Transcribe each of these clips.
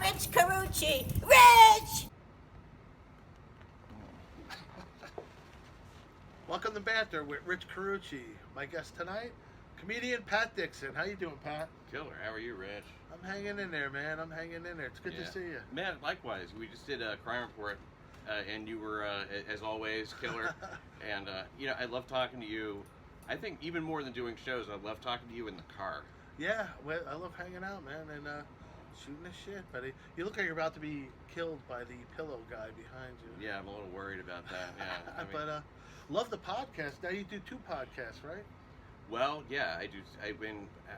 Rich Carucci. Rich! Welcome to Banter with Rich Carucci. My guest tonight, comedian Pat Dixon. How you doing, Pat? Killer. How are you, Rich? I'm hanging in there, man. I'm hanging in there. It's good to see you. Man, likewise. We just did a crime report, and you were, as always, killer. And, I love talking to you. I think even more than doing shows, I love talking to you in the car. Yeah, well, I love hanging out, man, and shooting the shit, buddy. You look like you're about to be killed by the pillow guy behind you. Yeah, I'm a little worried about that. Yeah, but love the podcast. Now you do 2 podcasts, right? Well, yeah, I do.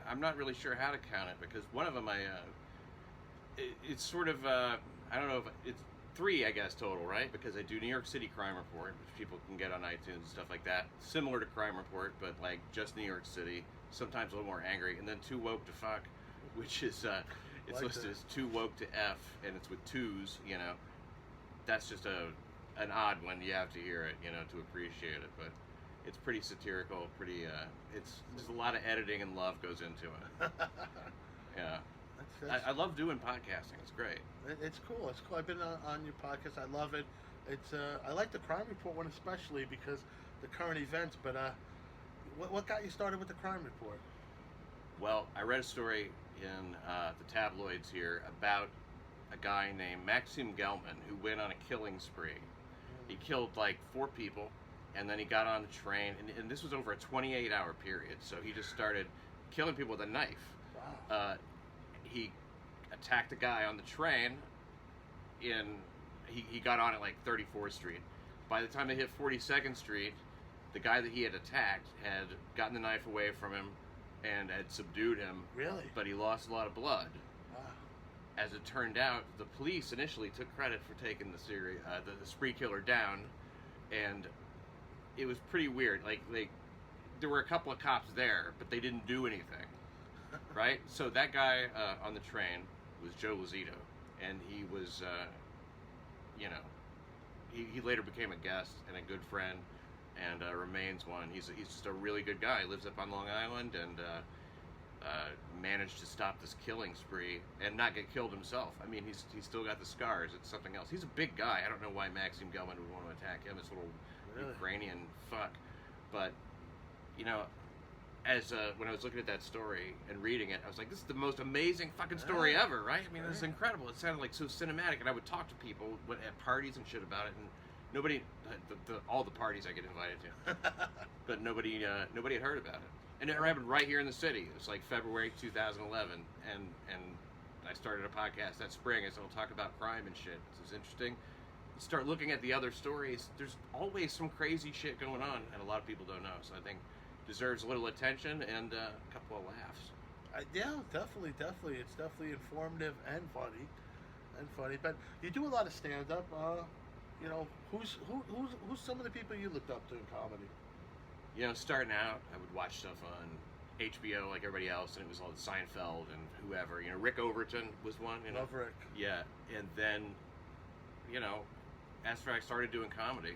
I'm not really sure how to count it because one of them, it's sort of, I don't know if it's 3, I guess, total, right? Because I do New York City Crime Report, which people can get on iTunes and stuff like that. Similar to Crime Report, but like just New York City. Sometimes a little more angry. And then Too Woke to Fuck, which is, it's listed as Too Woke to F, and it's with 2s, That's just an odd one. You have to hear it, to appreciate it. But it's pretty satirical, pretty, it's just a lot of editing and love goes into it. Yeah. I love doing podcasting. It's great. It's cool. It's cool. I've been on your podcast. I love it. It's I like the Crime Report one especially because the current events. But what got you started with the Crime Report? Well, I read a story in the tabloids here about a guy named Maxim Gelman who went on a killing spree. He killed like 4 people, and then he got on the train, and this was over a 28-hour period. So he just started killing people with a knife. Wow. He attacked a guy on the train. He got on at like 34th Street. By the time they hit 42nd Street, the guy that he had attacked had gotten the knife away from him and had subdued him. Really? But he lost a lot of blood. Wow. As it turned out, the police initially took credit for taking the spree killer down, and it was pretty weird. Like there were a couple of cops there, but they didn't do anything. Right? So that guy on the train was Joe Lozito, and he was, he later became a guest and a good friend, and remains one. He's just a really good guy. He lives up on Long Island, and managed to stop this killing spree and not get killed himself. I mean, he's still got the scars. It's something else. He's a big guy. I don't know why Maxim Gelman would want to attack him. This little Ukrainian fuck. But, as when I was looking at that story and reading it, I was like, this is the most amazing fucking story ever, right? I mean, this is incredible. It sounded like so cinematic, and I would talk to people at parties and shit about it, and nobody, all the parties I get invited to, but nobody had heard about it. And it happened right here in the city. It was like February 2011, and I started a podcast that spring. I said, I'll talk about crime and shit. This is interesting. You start looking at the other stories, there's always some crazy shit going on, and a lot of people don't know, so I think deserves a little attention and a couple of laughs. Yeah, definitely. It's definitely informative and funny. But you do a lot of stand-up. Who's some of the people you looked up to in comedy? Starting out, I would watch stuff on HBO like everybody else, and it was all Seinfeld and whoever. Rick Overton was one. Love Rick. Yeah, and then, after I started doing comedy,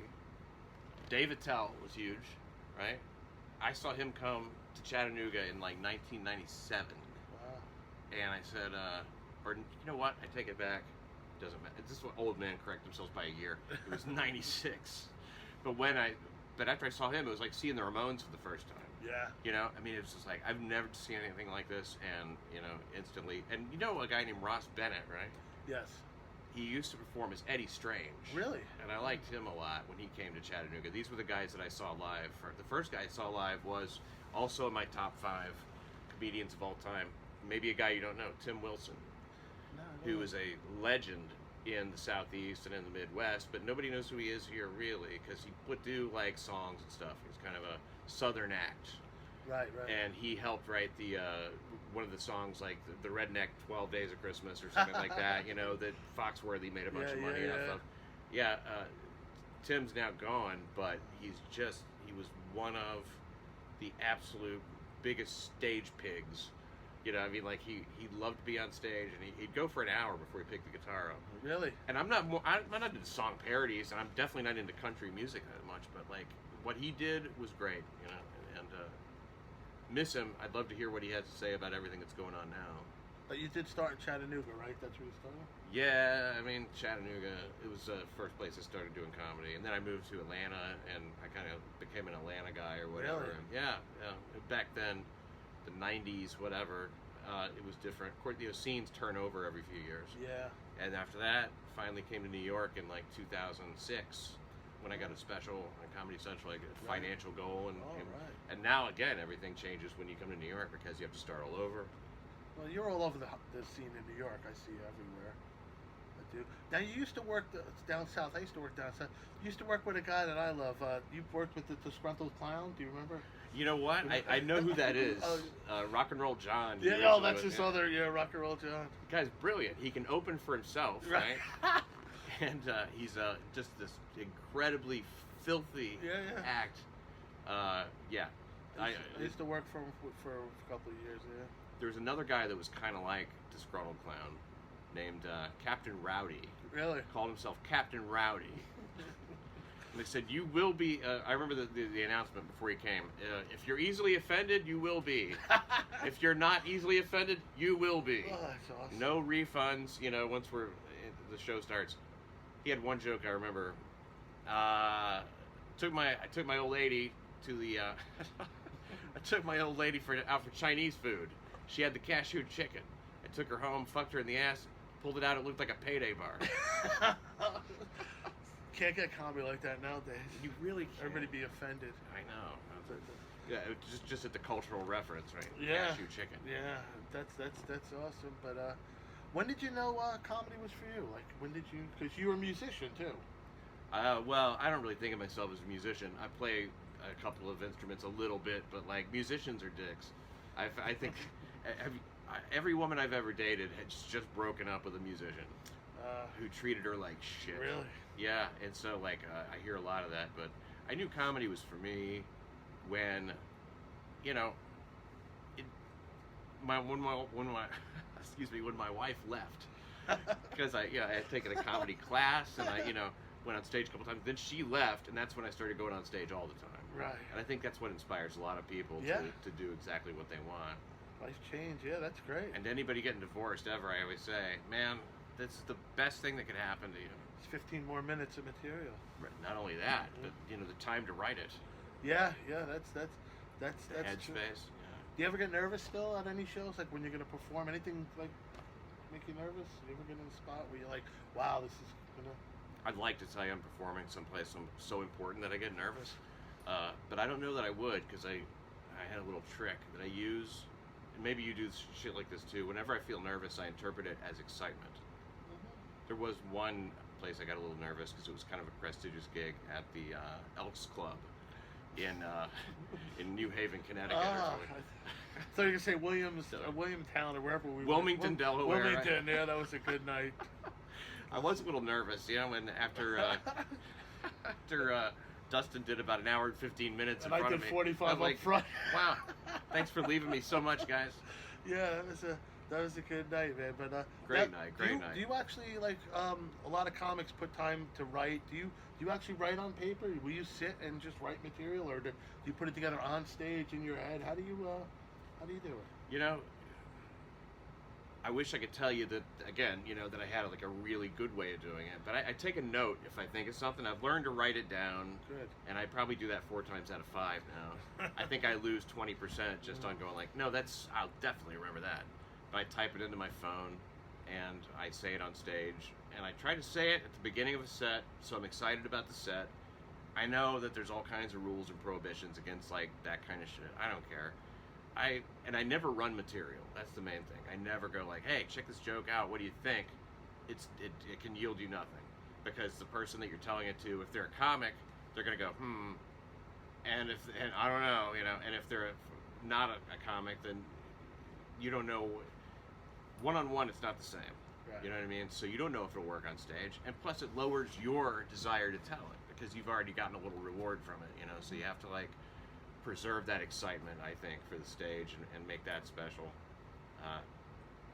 Dave Attell was huge, right? I saw him come to Chattanooga in like 1997. Wow. And I said, or you know what? I take it back. Doesn't matter. This is what old men correct themselves by a year. It was 96. But after I saw him, it was like seeing the Ramones for the first time. Yeah. I mean, it was just like, I've never seen anything like this. And, instantly. And a guy named Ross Bennett, right? Yes. He used to perform as Eddie Strange. Really? And I liked him a lot when he came to Chattanooga. These were the guys that I saw live. The first guy I saw live was also in my top 5 comedians of all time. Maybe a guy you don't know, Tim Wilson, who is a legend in the Southeast and in the Midwest, but nobody knows who he is here really, because he would do like songs and stuff. He's kind of a Southern act. Right. And he helped write the one of the songs, like the Redneck 12 Days of Christmas or something like that, that Foxworthy made a bunch of money off of. Yeah, Tim's now gone, but he was one of the absolute biggest stage pigs. He loved to be on stage, and he'd go for an hour before he picked the guitar up. Really? And I'm not into song parodies, and I'm definitely not into country music that much, but like what he did was great, and miss him. I'd love to hear what he has to say about everything that's going on now. But you did start in Chattanooga, right? That's where you started? Yeah, I mean Chattanooga. It was the first place I started doing comedy, and then I moved to Atlanta, and I kind of became an Atlanta guy or whatever. Really? And yeah. Back then, the '90s, whatever, it was different. Of course, scenes turn over every few years. Yeah. And after that, finally came to New York in like 2006 when I got a special on Comedy Central, like a financial goal, and now again everything changes when you come to New York because you have to start all over. Well, you're all over the scene in New York. I see you everywhere. I do. Now you used to work down south. I used to work down south. You used to work with a guy that I love. You worked with the Disgruntled Clown. Do you remember? You know what? I know who that is. Rock and Roll John. Yeah, oh, that's his other. Yeah, Rock and Roll John. The guy's brilliant. He can open for himself, right? And he's just this incredibly filthy act. Yeah. I used to work for him for a couple of years. Yeah. There was another guy that was kind of like Disgruntled Clown, named Captain Rowdy. Really? Called himself Captain Rowdy. And they said, you will be, I remember the announcement before he came, if you're easily offended, you will be. If you're not easily offended, you will be. Oh, that's awesome. No refunds, once the show starts. He had one joke I remember. I took my old lady to the, I took my old lady out for Chinese food. She had the cashew chicken. I took her home, fucked her in the ass, pulled it out, it looked like a payday bar. Can't get comedy like that nowadays. You really can't. Everybody be offended. I know. Yeah, just at the cultural reference, right? Yeah. Cashew chicken. Yeah, that's awesome. But when did you know comedy was for you? Like, when did you? Because you were a musician too. Well, I don't really think of myself as a musician. I play a couple of instruments a little bit, but like musicians are dicks. I think every woman I've ever dated has just broken up with a musician who treated her like shit. Really? Yeah, and so like I hear a lot of that, but I knew comedy was for me when, when my excuse me, when my wife left, because I had taken a comedy class and I went on stage a couple times. Then she left, and that's when I started going on stage all the time. Right. And I think that's what inspires a lot of people to do exactly what they want. Life change, yeah, that's great. And anybody getting divorced ever, I always say, man, this is the best thing that could happen to you. It's 15 more minutes of material. Not only that, but the time to write it. Yeah, that's headspace. true. Yeah. Do you ever get nervous still at any shows? Like when you're gonna perform, anything like make you nervous? You ever get in a spot where you're like, wow, this is gonna? I'd like to say I'm performing someplace so important that I get nervous, but I don't know that I would, because I had a little trick that I use. And maybe you do shit like this too. Whenever I feel nervous, I interpret it as excitement. There was one place I got a little nervous because it was kind of a prestigious gig at the Elks Club in New Haven, Connecticut. Or something. So you can say Williamtown or wherever we Wilmington, were. Delaware. Wilmington, yeah, that was a good night. I was a little nervous, when after Dustin did about an hour and 15 minutes in front of me. And I did 45 like, up front. Wow, thanks for leaving me so much, guys. Yeah, that was a good night, man. But great night. Do you actually like a lot of comics put time to write? Do you actually write on paper? Will you sit and just write material, or do you put it together on stage in your head? How do you do it? I wish I could tell you that again, that I had like a really good way of doing it. But I take a note if I think of something. I've learned to write it down. Good. And I probably do that 4 times out of 5 now. I think I lose 20% just on going like, no, I'll definitely remember that. But I type it into my phone and I say it on stage. And I try to say it at the beginning of a set, so I'm excited about the set. I know that there's all kinds of rules and prohibitions against like that kind of shit. I don't care. I never run material. That's the main thing. I never go like, hey, check this joke out. What do you think? It can yield you nothing, because the person that you're telling it to, if they're a comic, they're gonna go and I don't know, and if they're not a comic, then you don't know. One-on-one, it's not the same. Right. You know what I mean? So you don't know if it'll work on stage, and plus it lowers your desire to tell it because you've already gotten a little reward from it. So you have to like preserve that excitement, I think, for the stage and make that special.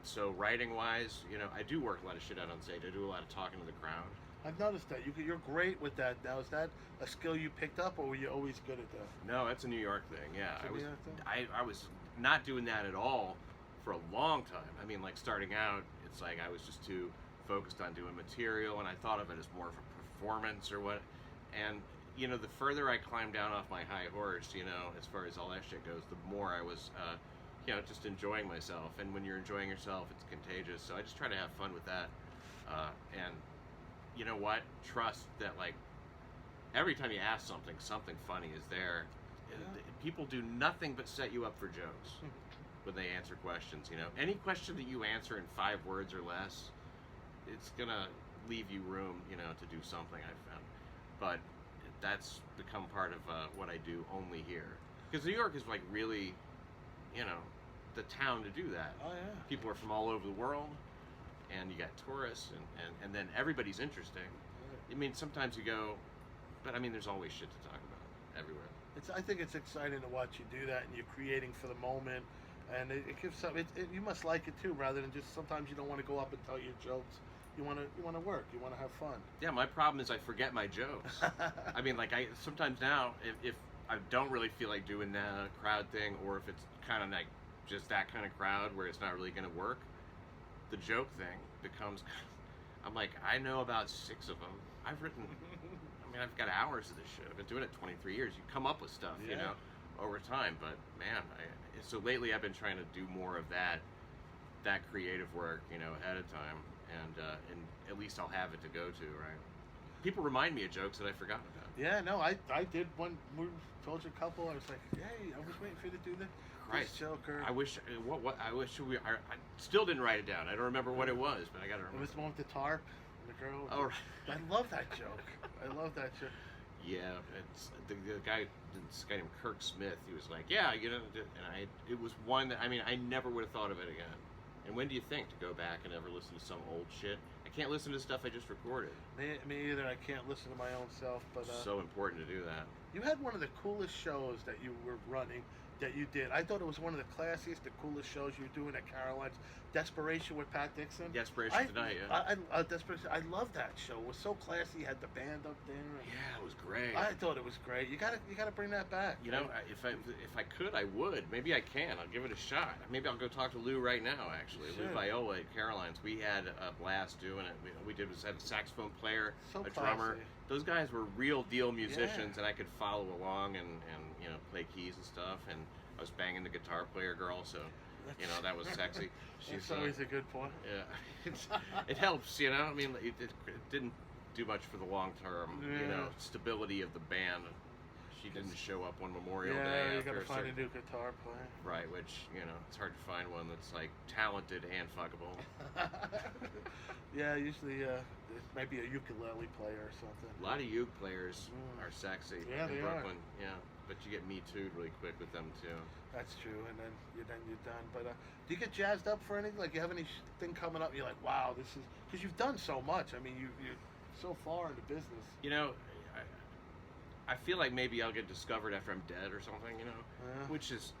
So writing wise, I do work a lot of shit out on stage. I do a lot of talking to the crowd. I've noticed that you're great with that. Now, is that a skill you picked up, or were you always good at that? No, that's a New York thing. Yeah, I was not doing that at all for a long time. I mean, like starting out, it's like I was just too focused on doing material, and I thought of it as more of a performance or what. And you know, the further I climbed down off my high horse, you know, as far as all that shit goes, the more I was, you know, just enjoying myself. And when you're enjoying yourself, it's contagious. So I just try to have fun with that. And you know what? Trust that, like, every time you ask something, something funny is there. People do nothing but set you up for jokes when they answer questions. You know, any question that you answer in 5 words or less, it's gonna leave you room, you know, to do something. I've found, but that's become part of what I do only here, because New York is like really, you know, the town to do that. Oh yeah. People are from all over the world, and you got tourists, and then everybody's interesting. I mean, sometimes you go, but I mean, there's always shit to talk about everywhere. I think it's exciting to watch you do that, and you're creating for the moment, and it gives some. You must like it too, rather than just sometimes you don't want to go up and tell your jokes. You want to work. You want to have fun. Yeah, my problem is I forget my jokes. I mean, like, I sometimes now, if I don't really feel like doing the crowd thing, or if it's kind of like just that kind of crowd where it's not really going to work, the joke thing becomes. I'm like, I know about 6 of them. I've written. I mean, I've got hours of this shit. I've been doing it 23 years. You come up with stuff, you know, over time. But man, so lately I've been trying to do more of that creative work, you know, ahead of time, and at least I'll have it to go to, right? People remind me of jokes that I forgot about. Yeah, no, I did one. We told you a couple. I was like, hey, I was waiting for you to do this joke. Or I wish. I wish I still didn't write it down. I don't remember what it was, but I got to remember. It was the one with the tarp. The girl. Oh, right. I love that joke. I love that joke. Yeah, it's the guy, this guy named Kirk Smith. He was like, yeah, you know, and it was one that, I mean, I never would have thought of it again. And when do you think to go back and ever listen to some old shit? I can't listen to stuff I just recorded. Me either. I can't listen to my own self. But so important to do that. You had one of the coolest shows that you were running. That you did. I thought it was one of the classiest, the coolest shows you were doing at Caroline's. Desperation with Pat Dixon. Desperation Tonight, yeah. Desperation. I love that show. It was so classy. You had the band up there. Yeah, it was great. I thought it was great. You gotta bring that back. You know, if I could, I would. Maybe I can. I'll give it a shot. Maybe I'll go talk to Lou right now. Actually, Lou Viola at Caroline's. We had a blast doing it. We did was have a saxophone player, a drummer. Those guys were real deal musicians, and I could follow along and you know, play keys and stuff. And I was banging the guitar player girl, so you know, that was sexy. She's always a good point. Yeah, it helps, you know. I mean, it didn't do much for the long term, you know, stability of the band. She didn't show up on Memorial Day. Yeah, you after gotta find a new guitar player. Right, which, you know, it's hard to find one that's like talented and fuckable. Yeah, usually it might be a ukulele player or something. A lot of uke players are sexy in Brooklyn. Are. Yeah, but you get Me Too'd really quick with them too. That's true, and then you're done. But do you get jazzed up for anything? Like, you have anything coming up? You're like, wow, this is, because you've done so much. I mean, you're so far into business. You know, I feel like maybe I'll get discovered after I'm dead or something. You know, which is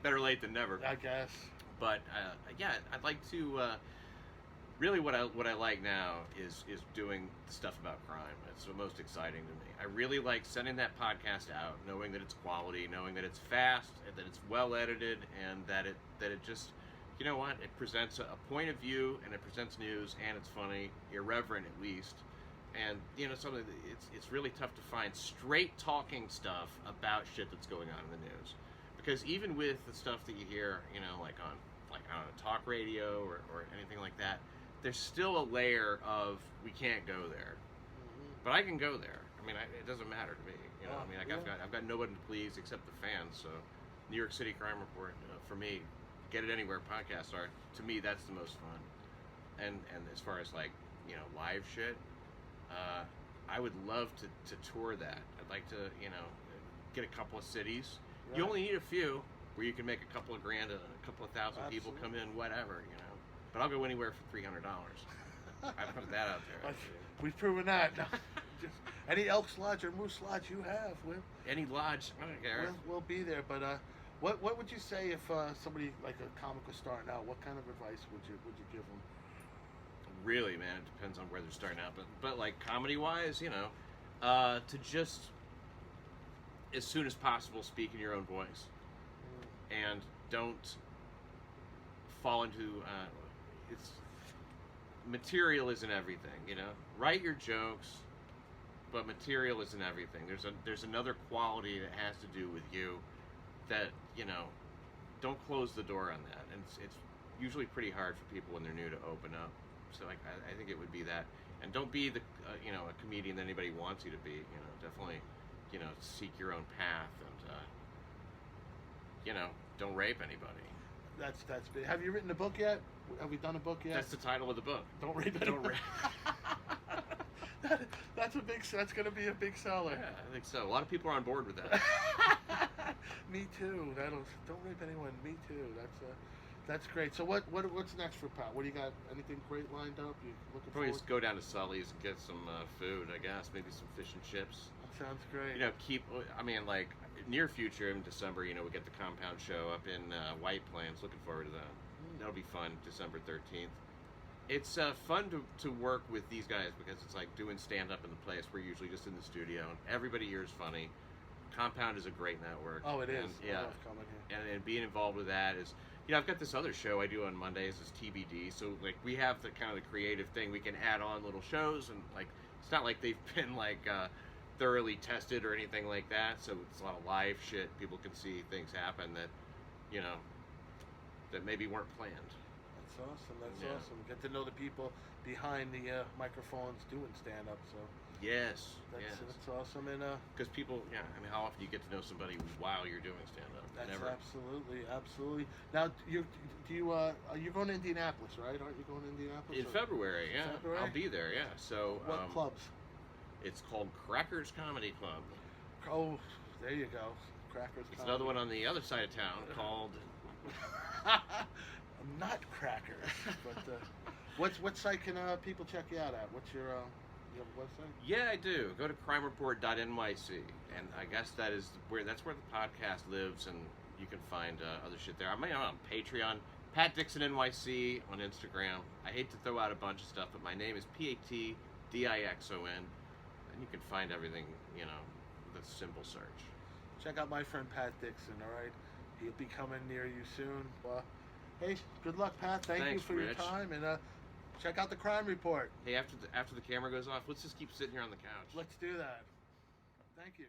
better late than never. I guess. But yeah, I'd like to. Really, what I like now is doing stuff about crime. It's the most exciting to me. I really like sending that podcast out, knowing that it's quality, knowing that it's fast, and that it's well edited, and that it just, you know what, it presents a point of view, and it presents news, and it's funny, irreverent at least, and you know, something it's really tough to find straight talking stuff about shit that's going on in the news, because even with the stuff that you hear, you know, like on talk radio or anything like that, there's still a layer of we can't go there, but I can go there. I mean, it doesn't matter to me. You know, I mean, I've got nobody to please except the fans. So, New York City Crime Report for me, Get It Anywhere podcasts are, to me, that's the most fun. And as far as like, you know, live shit, I would love to tour that. I'd like to, you know, get a couple of cities. Right. You only need a few where you can make a couple of grand, a couple of thousand people come in, whatever, you know. But I'll go anywhere for $300. I put that out there. We've proven that. No, just any Elks Lodge or Moose Lodge you have, any lodge, I don't care. We'll be there. But what would you say if somebody like a comic was starting out? What kind of advice would you give them? Really, man, it depends on where they're starting out. But like comedy wise, you know, to just as soon as possible speak in your own voice, and don't fall into it's material isn't everything. You know, write your jokes, but material isn't everything. There's another quality that has to do with you that, you know, don't close the door on that. And it's usually pretty hard for people when they're new to open up. So I think it would be that. And don't be the you know, a comedian that anybody wants you to be. You know, definitely, you know, seek your own path and you know, don't rape anybody. That's big. Have you written a book yet? Have we done a book yet? That's the title of the book. Don't rape anyone. Don't rape. That's going to be a big seller. Yeah, I think so. A lot of people are on board with that. Me too. Don't rape anyone. Me too. That's great. So what's next for Pat? What do you got? Anything great lined up? You looking Probably forward? just go down to Sully's and get some food, I guess. Maybe some fish and chips. That sounds great. You know, I mean, like, near future in December, you know, we get the Compound Show up in White Plains. Looking forward to that. That'll be fun, December 13th. It's fun to work with these guys because it's like doing stand-up in the place. We're usually just in the studio, and everybody here is funny. Compound is a great network. Oh, it is. And, yeah. I love coming here. And being involved with that is, you know, I've got this other show I do on Mondays, is TBD. So, like, we have the kind of the creative thing. We can add on little shows, and, like, it's not like they've been, like, thoroughly tested or anything like that. So it's a lot of live shit. People can see things happen that, you know, that maybe weren't planned. That's awesome. That's Yeah. awesome. Get to know the people behind the microphones doing stand-up. So Yes. that's awesome. And because people, yeah, I mean, how often do you get to know somebody while you're doing stand-up? that's Never. absolutely. Now, you're going to Indianapolis, right? Aren't you going to Indianapolis? In February, yeah. February? I'll be there, yeah. So What clubs? It's called Crackers Comedy Club. Oh, there you go. Crackers. It's another one on the other side of town called Not Crackers, but what site can people check you out at? What's your you have a website? Yeah, I do. Go to crimereport.nyc, and I guess that's where the podcast lives, and you can find other shit there. I'm on Patreon, Pat Dixon NYC on Instagram. I hate to throw out a bunch of stuff, but my name is PATDIXON, and you can find everything, you know, with a simple search. Check out my friend Pat Dixon. All right, he'll be coming near you soon. Hey, good luck, Pat. Thank you Thanks, for Rich. your time, and check out the Crime Report. Hey, after the camera goes off, let's just keep sitting here on the couch. Let's do that. Thank you.